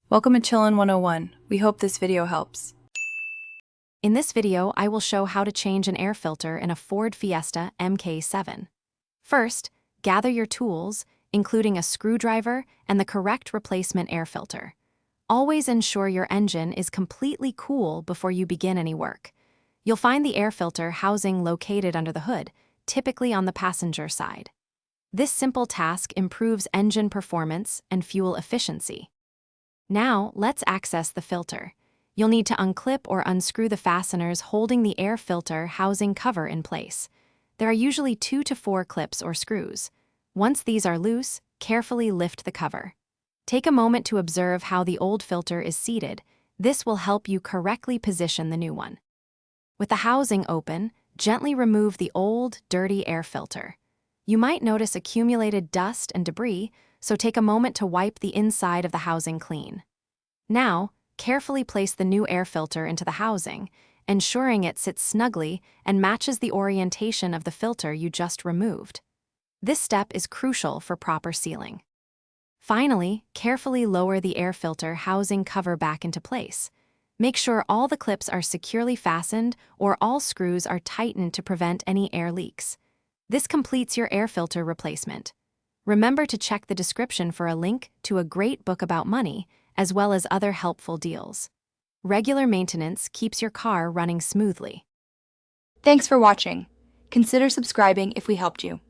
Welcome to Chillin' 101. We hope this video helps. In this video, I will show how to change an air filter in a Ford Fiesta Mk7. First, gather your tools, including a screwdriver and the correct replacement air filter. Always ensure your engine is completely cool before you begin any work. You'll find the air filter housing located under the hood, typically on the passenger side. This simple task improves engine performance and fuel efficiency. Now, let's access the filter. You'll need to unclip or unscrew the fasteners holding the air filter housing cover in place. There are usually 2 to 4 clips or screws. Once these are loose, carefully lift the cover. Take a moment to observe how the old filter is seated. This will help you correctly position the new one. With the housing open, gently remove the old, dirty air filter. You might notice accumulated dust and debris, so take a moment to wipe the inside of the housing clean. Now, carefully place the new air filter into the housing, ensuring it sits snugly and matches the orientation of the filter you just removed. This step is crucial for proper sealing. Finally, carefully lower the air filter housing cover back into place. Make sure all the clips are securely fastened or all screws are tightened to prevent any air leaks. This completes your air filter replacement. Remember to check the description for a link to a great book about money, as well as other helpful deals. Regular maintenance keeps your car running smoothly. Thanks for watching. Consider subscribing if we helped you.